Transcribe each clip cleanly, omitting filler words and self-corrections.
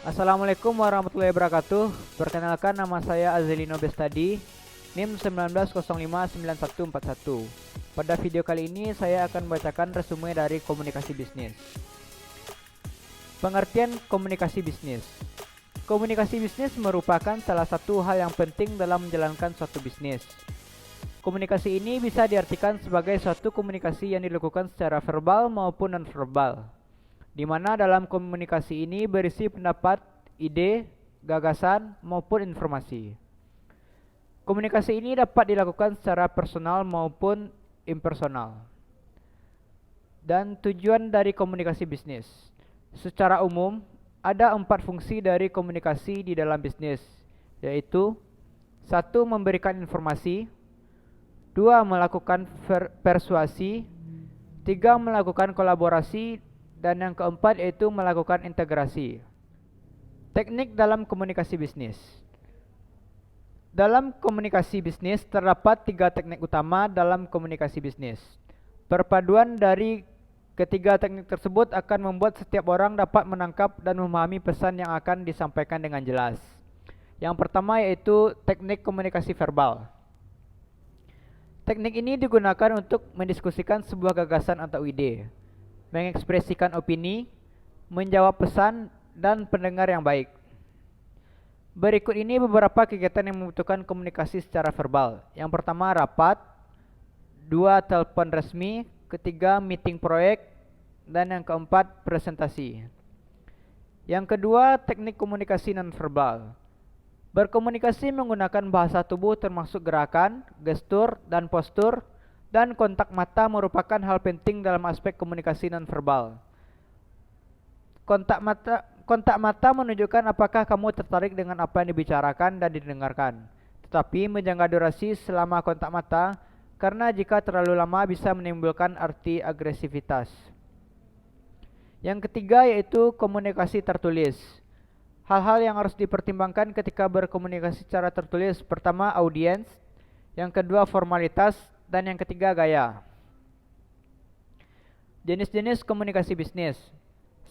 Assalamualaikum warahmatullahi wabarakatuh. Perkenalkan, nama saya Azelino Bestadi, NIM 19059141. Pada video kali ini saya akan membacakan resume dari komunikasi bisnis. Pengertian komunikasi bisnis. Komunikasi bisnis merupakan salah satu hal yang penting dalam menjalankan suatu bisnis. Komunikasi ini bisa diartikan sebagai suatu komunikasi yang dilakukan secara verbal maupun non-verbal, di mana dalam komunikasi ini berisi pendapat, ide, gagasan, maupun informasi. Komunikasi ini dapat dilakukan secara personal maupun impersonal. Dan tujuan dari komunikasi bisnis. Secara umum, ada 4 fungsi dari komunikasi di dalam bisnis, yaitu 1. Memberikan informasi, 2. Melakukan persuasi, 3. Melakukan kolaborasi, dan yang keempat yaitu melakukan integrasi. Teknik dalam komunikasi bisnis. Dalam komunikasi bisnis terdapat 3 teknik utama dalam komunikasi bisnis. Perpaduan dari ketiga teknik tersebut akan membuat setiap orang dapat menangkap dan memahami pesan yang akan disampaikan dengan jelas. Yang pertama yaitu teknik komunikasi verbal. Teknik ini digunakan untuk mendiskusikan sebuah gagasan atau ide, mengekspresikan opini, menjawab pesan, dan pendengar yang baik. Berikut ini beberapa kegiatan yang membutuhkan komunikasi secara verbal. Yang pertama rapat, 2 telepon resmi, ketiga meeting proyek, dan yang keempat presentasi. Yang kedua, teknik komunikasi nonverbal. Berkomunikasi menggunakan bahasa tubuh termasuk gerakan, gestur, dan postur, dan kontak mata merupakan hal penting dalam aspek komunikasi nonverbal. Kontak mata menunjukkan apakah kamu tertarik dengan apa yang dibicarakan dan didengarkan. Tetapi menjaga durasi selama kontak mata, karena jika terlalu lama bisa menimbulkan arti agresivitas. Yang ketiga yaitu komunikasi tertulis. Hal-hal yang harus dipertimbangkan ketika berkomunikasi secara tertulis. Pertama, audiens. Yang kedua, formalitas. Dan yang ketiga, gaya. Jenis-jenis komunikasi bisnis.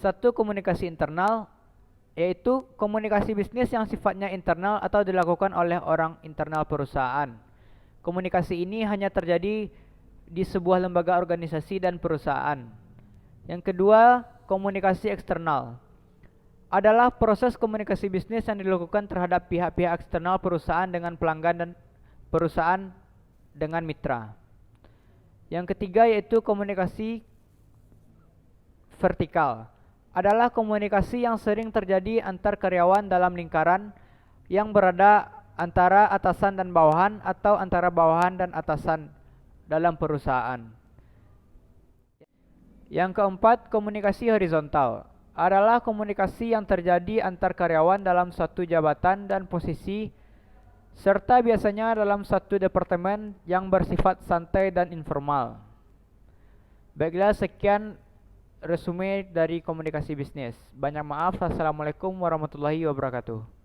1. Komunikasi internal, yaitu komunikasi bisnis yang sifatnya internal atau dilakukan oleh orang internal perusahaan. Komunikasi ini hanya terjadi di sebuah lembaga organisasi dan perusahaan. Yang kedua, komunikasi eksternal adalah proses komunikasi bisnis yang dilakukan terhadap pihak-pihak eksternal perusahaan dengan pelanggan dan perusahaan dengan mitra. Yang ketiga yaitu komunikasi vertikal. Adalah komunikasi yang sering terjadi antar karyawan dalam lingkaran yang berada antara atasan dan bawahan atau antara bawahan dan atasan dalam perusahaan. Yang keempat, komunikasi horizontal. Adalah komunikasi yang terjadi antar karyawan dalam suatu jabatan dan posisi, serta biasanya dalam satu departemen yang bersifat santai dan informal. Baiklah, sekian resume dari komunikasi bisnis. Banyak maaf. Assalamualaikum warahmatullahi wabarakatuh.